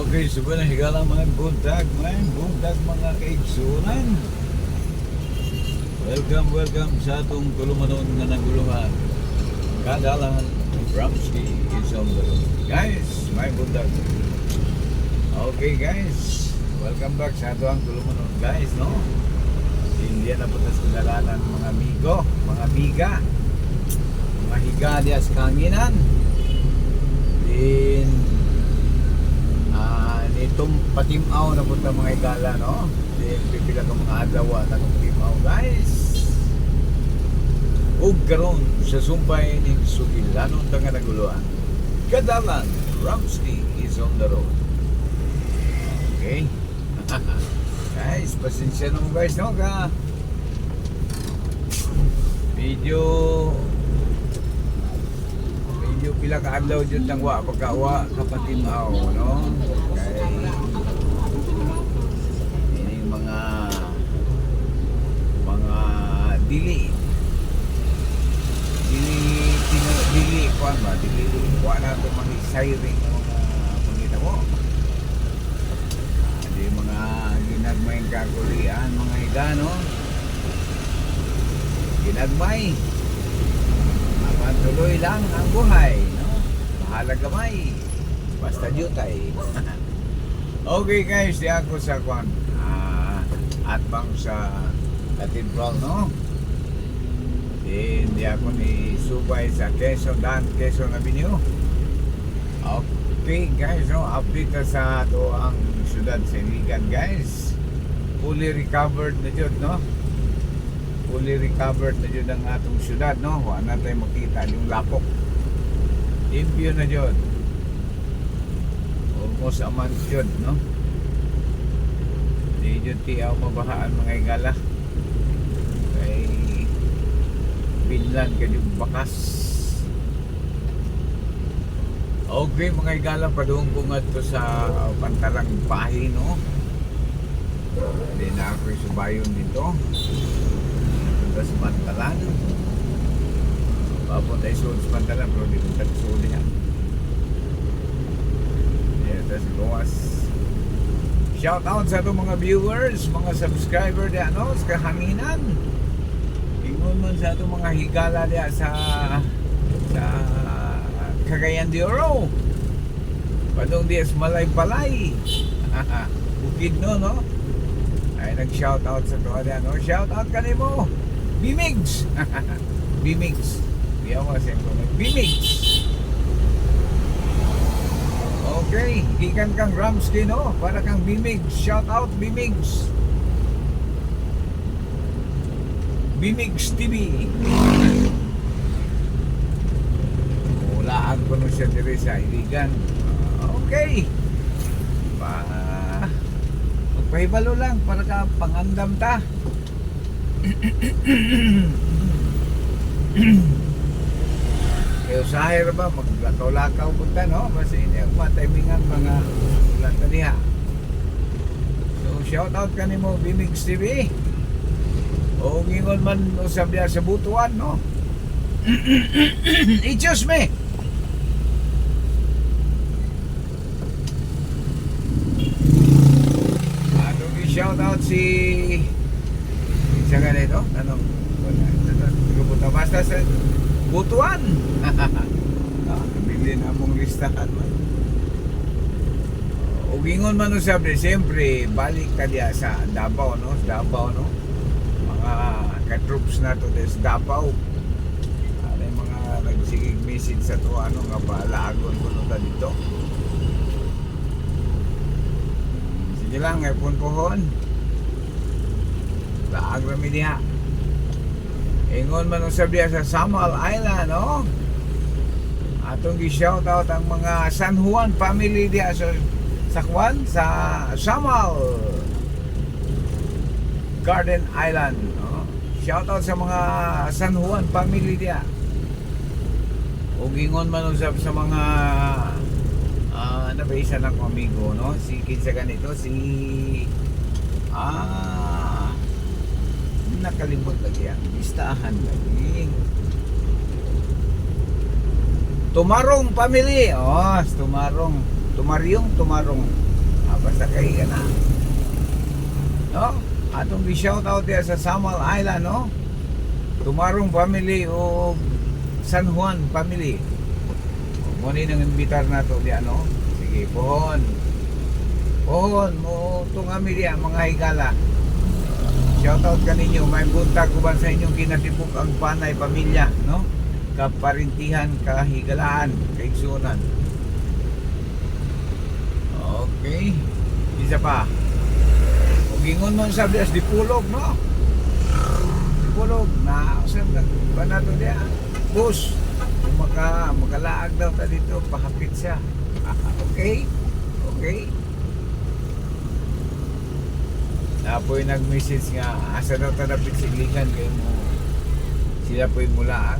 Okay, suba na higala mga buntag mga kaigsunan. Welcome sa atong tulumanon nga naguluhan. Kadalan, Ramsky is on the road. Guys, may buntag. Okay guys, welcome back sa atong tulumanon guys, no? Hindi na po sa dalanan mga amigo, mga amiga, mga higa sa kanginan. Din itong patimaw na punta mga igala, no? Then pipila ka mga adlaw at akong timaw guys. Ug karon sa sumpay ning Sugilanon tanga naguluhan. Kadalan, Ramsky is on the road. Okay. Guys, pasensya na mo guys, no? Medyo pila ka adlaw jud nang wa pagkawa kapatimaw, no? Kay ini mga dili kuan ba dili wa na to mga siring ng mga pangita mo. Di mga ginagmay kakulian mga higa, no? Ginagmay tuloy lang ang buhay, no? Bahala gamay, basta jutay. Okay guys, di ako sa kwan atbang sa Cathedral, no? Di ako ni subay sa Quezon Avenue. Okay guys, no? Update na sa ato ang syudad sa Iligan guys. Fully recovered na dyan, no? Fully recovered na dyan ang atong syudad, no? Huwag na tayo makita yung lapok. Limpyo na dyan. Almost a month dyan, no? Di dyan tiyaw mabahaan mga igala. Kay Finland ka yung bakas. Okay mga igala, padung ko nga to sa Pantalang Bahay, no? Hindi na ako'y subayon dito. Sa Pantalan papunta isun sa Pantalan pero di punta isun niya. Tas luwas. Shout out sa itong mga viewers, mga subscriber di ano sa kahanginan. Ingon man sa itong mga higala di sa Cagayan de Oro, padong di sa Malay-Palay. Bukid no? Ay nag-shout out sa to di ano. Shout out kanimo Bimigs. Bimigs. Di ako kasi Bimigs. Okay, ikan kang Ramsky, no? Para kang Bimigs. Shout out Bimigs. Bimigs TV. Ulaan ko nun siya diri sa Iligan. Okay. Magpahibalo lang para ka pangandam ta. Kaya sahir ba maglakaw-lakaw punta, no? Kasi hindi ang matimingan mga lata niya. So shout out ka ni mo Bimigs TV. O ngingon man usab niya sa butuan, no? Excuse me. Shout out si isa ka nito? Anong? Basta sa butuan. Bili na mong listahan man. O gingon man usab siyempre balik ka diya sa Davao, no? Davao, no? Mga ka-troops na to sa Davao. Ano yung mga nagsigig message sa to, ano nga ba laagon ko na dito. Sige lang, may punpuhon. Laag rami niya. Ingon man ang sabi sa Samal Island, no? Atong gi-shoutout ang mga San Juan family diya sa Kwan, sa Samal Garden Island, no? Shoutout sa mga San Juan family diya. O ingon man ang sabi sa mga isa ng amigo, no? Si kinsa ganito, si nakalimot lagi yan. Listahan lagi. Tumarong family. Oh, Tumarong. tumaryong, tumarong. Basta kay na. No? Atong gi-shout out diya sa Samal Island, no? Tumarong family o San Juan family. Mo ni nang imbitar nato diya, no? Sige, pohon. Pohon mo tong kami diya mga higala. Shout out kaninyo, may buntag uban sa inyong kinatibuk ang panay pamilya, no? Kaparintihan, kahigalaan, kaigsunan. Okay. Isa pa. Ug ingon man sa bias dipulog, no? Dipulog na sa banato diya. Bus. Makalaag daw ta dito, pahapit siya. Okay? Okay? Apoy nag-message nga asa daw ta dapat silingan kayo mo sila po'y mulaan.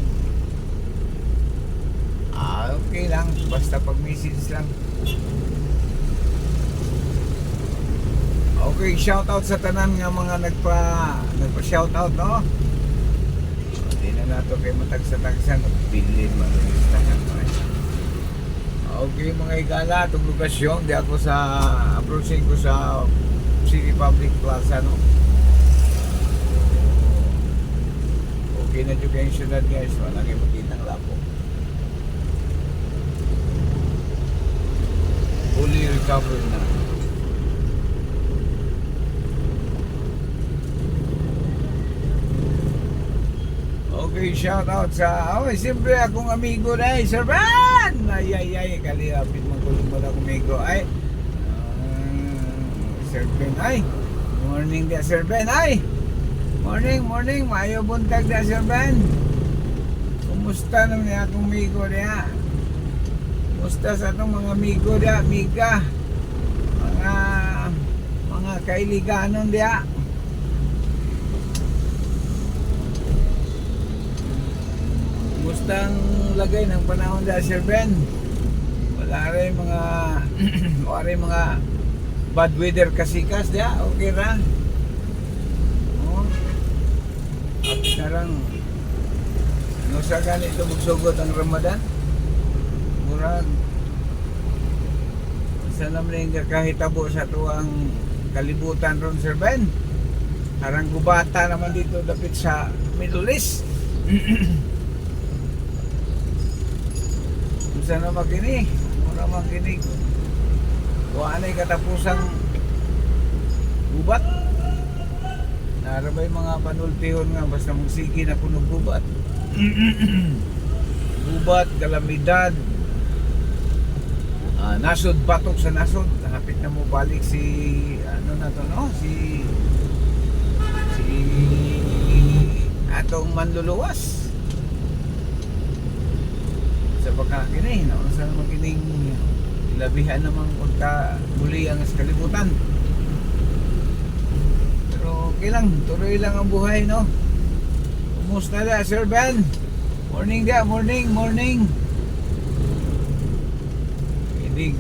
Okay lang basta pag-message lang. Okay, shout out sa tanan nga mga nagpa shout out, no? Hindi na nato kay matagsa-tagsan bilin man listahan. Okay mga igala, itong lokasyon di ako sa approaching ko sa City Public Plaza, no? Okay na dyan kayong syudad, guys. Wala kayo makitang lapo. Fully recovered na. Okay, shout out sa siyempre akong amigo na Sir Ben! Ay, kalirapit magkulong mo na akong amigo. Ay, Sir Ben, ay morning dia Sir Ben, ay morning, maayo buntag dia Sir Ben. Kumusta naman niya akong amigo niya? Kumusta sa itong mga amigo niya, amiga, mga kailiganon niya? Kumusta ang lagay ng panahon niya Sir Ben? Wala rin mga bad weather kasikas dia, okay ra. At karang ano sa ganito magsugod ang Ramadan? Murag sa naman yung kahitabo sa tuwang kalibutan ron Sir Ben. Karang gubata naman dito dapit sa Middle East. Kung na makinig, mura makinig. Kung anay katapusang gubat, narabay mga panultihon nga basta magsigi na punog gubat. Gubat, kalamidad, nasod, batok sa nasod. Hapit na mo balik si ano na to, no? Si atong manluluwas sa pagkakinay, no? Sa magining labihan namang pagka muli ang kalibutan. Pero okay lang, tuloy lang ang buhay, no? Kumusta na Sir Ben? Morning dia, morning. Hindi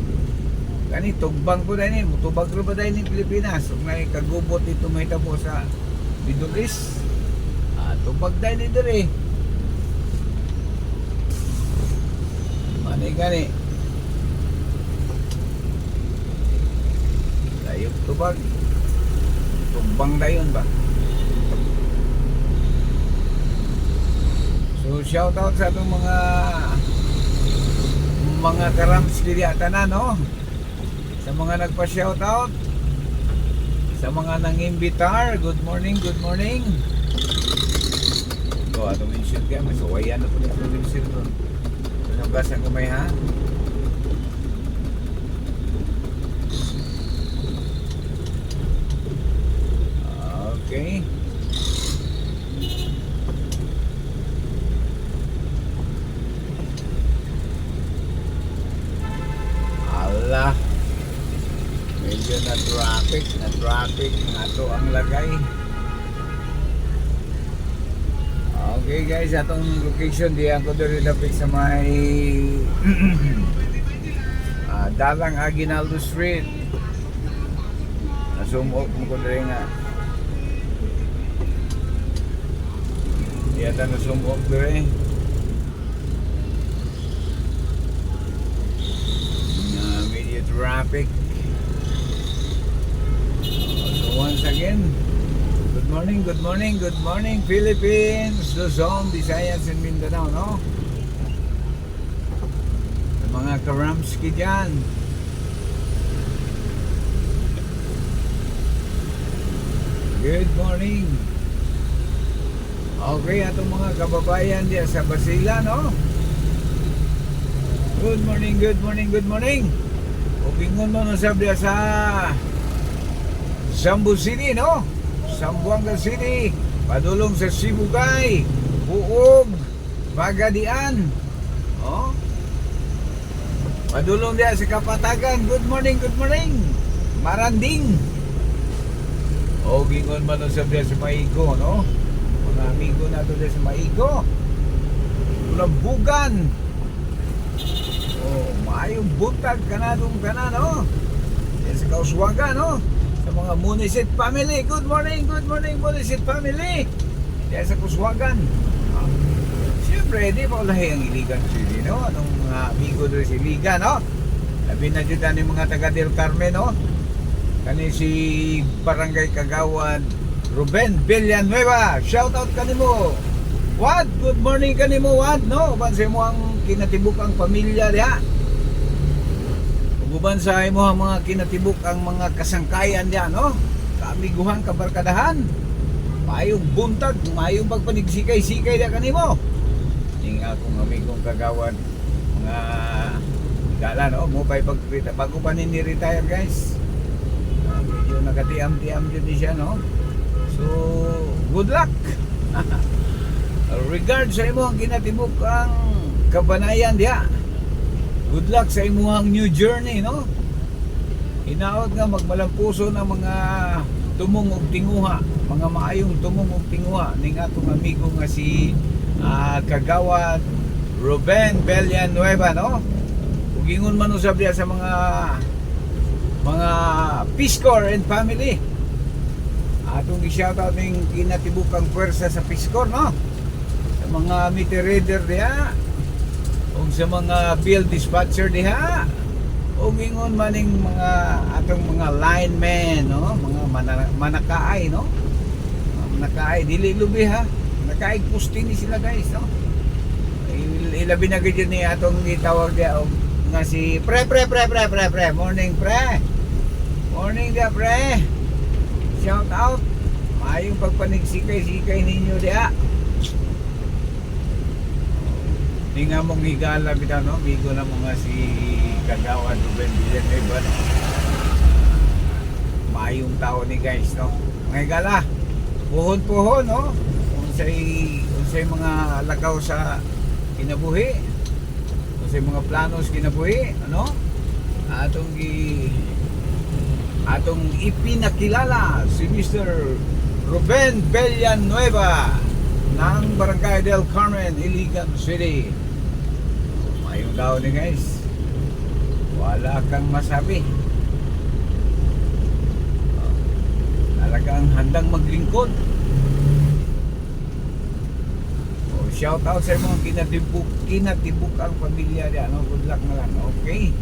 kani tugbang ko dahil ni, mutubag rin ba dahil ni Pilipinas? Kung may kagubot dito may tabo sa Middle East, tubag dahil ni dire. Gani layog tubag tumbang dayon ba. So shout out sa itong mga karams diri atanan, no? Sa mga nagpa shout out, sa mga nangimbitar, good morning. Atong mention kaya may suwayan na po na itong mention doon. Nagasan ko may ha. Okay. Allah. Medyo na traffic nga to ang lagay. Okay guys, atong location diyan ko diri dapit sa may Dalang Aguinaldo Street. Nasumok mo ko diri nga. Iyata nasumok diri. Medyo traffic. So once again, good morning Philippines, Luzon, Visayas, and Mindanao, no? Sa mga karamski dyan. Good morning. Okay, atong mga kababayan diyan sa Basila, no? Good morning. Upingon mo na sabi sa Zambu City, no? Zamboanga City, padulong sa Sibugay, Buog, Magadian, oh? Padulong diyan sa Kapatagan. Good morning. Maranding. O gingon man sa diyan sa Maigo, no? Mga amigo nato diyan sa Maigo. Lambugan. Oh, maayong buntag kanadong kana, no? Diyan sa Kauswaga, no? Sa mga Munisit family. Good morning Munisit family. Diyan sa Kauswagan. Siyempre, di pa ulahi ang Iligan City, no? Anong mga amigo doon sa Iligan, no? Labi na dyan yung mga taga Del Carmen, no? Kani si Barangay Kagawad Ruben Villanueva. Shout out kanimo. What? Good morning kanimo, what? No? Bansay mo ang kinatibuk ang pamilya diha. Uban sa imo ang mga kinatibuk ang mga kasangkayan diha, no? Kaamiguhan, kabarkadahan. Mayong buntag, mayong pagpanigsikay-sikay diha kanimo. Ning akong amigong Kagawad mga gala, no? Mo pay pagkita bago pa ni retire, guys. Medyo nakatiam-tiam dyan siya, no? So, good luck. Regards sa imo ang kinatibuk ang kabanayan diya. Good luck sa imo ang new journey, no? Hinaot nga magmalampuso ng mga tumong og tinguha, mga maayong tumong og tinguha ning atong amigo nga si Kagawad Ruben Villanueva, no? Ug ingon man usab diya sa mga Peace Corps and family. Atong i-shoutout ning kinatibukang pwersa sa Peace Corps, no? Sa mga meter reader diha, o sa mga field dispatcher diha, o ingon maning mga atong mga linemen, no? Mga manakaay, no? Manakaay dili lubi, ha. Nakaay pusti ni sila, guys, no? Ilabi na gid ni atong gitawag diha nga si pre. Morning dia, pre. Shout out. Maayong pagpanigsikay-sikay ninyo dia. Di nga mong higala bitaw, no? Bigo na mga si Kagawad Ruben Villanueva. Maayong tao ni, guys, no? Mga higala. Puhon-puhon, no? Unsay mga lakaw sa kinabuhi. Unsay mga planos kinabuhi, ano? Atong ipinakilala si Mr. Ruben Villanueva ng Barangay Del Carmen, Iligan City. Mayong tao ni, guys. Wala kang masabi. Talagang handang maglingkod. Shout out sa mga kinatibuk ang pamilya diyan, no? Good luck na lang, okay?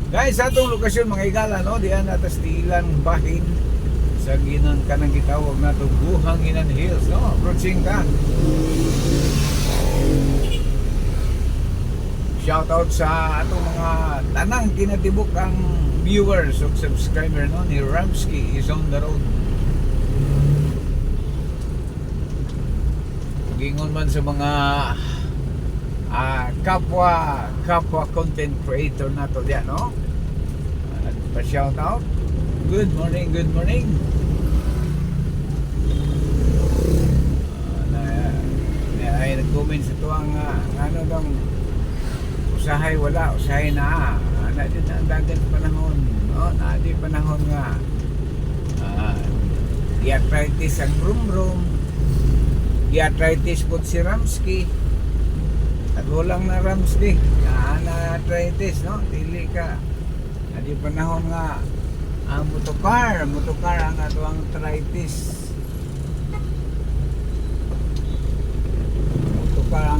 Guys, sa atong lokasyon mga higala, no? Diyan natas tiilan bahin sa kanang gitawag nato Buhanginan Hills, no? Approaching ka. Shout out sa atong mga tanang kinatibuk ang viewers o subscriber, no? Ni Ramsky is on the road. Gingon man sa mga kapwa content creator nato diyan, no? Pa-shout out. Good morning. Ay nag-comment sa tuwang ano dong usahay na. Na din ang dagat panahon, no? Na di panahon nga i-arthritis ang brum i-arthritis po si Ramsky at walang na Ramsky na arthritis, no? Dili ka di panahon nga ang motokar ang ato ang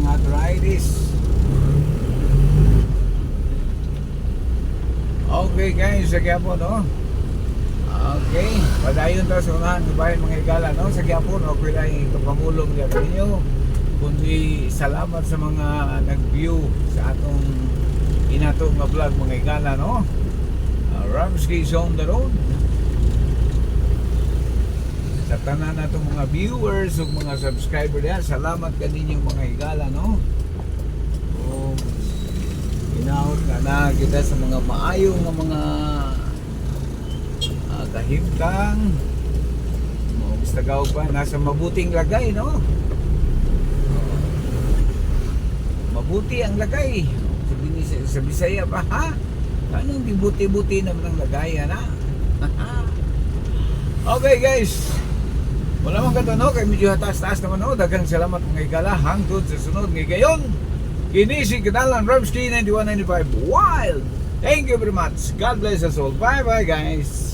arthritis. Okay guys, sa Quiapo no. Okay, padayon ta sa unahan ng bayan mga higala no sa Quiapo no pila yung kapamulong niya ninyo. Kundi salamat sa mga nag-view sa atong inato nga vlog mga higala no. Ramsky is on the road. Sa tanan natong mga viewers ug mga subscriber diha, salamat kaninyo mga higala no. O inaot na kita sa mga maayong nga mga kahimtang gusto gaw pa nasa mabuting lagay no. Mabuti ang lagay sa Bisaya pa ha. Anong di buti-buti naman ang lagay na. Okay guys, wala man katano kay medyo taas-taas naman no. Daghang salamat mga higala hangtod sa sunod nga gayon. Kini si Kadalan Ramsky 9195 Wild. Thank you very much. God bless us all. Bye bye guys.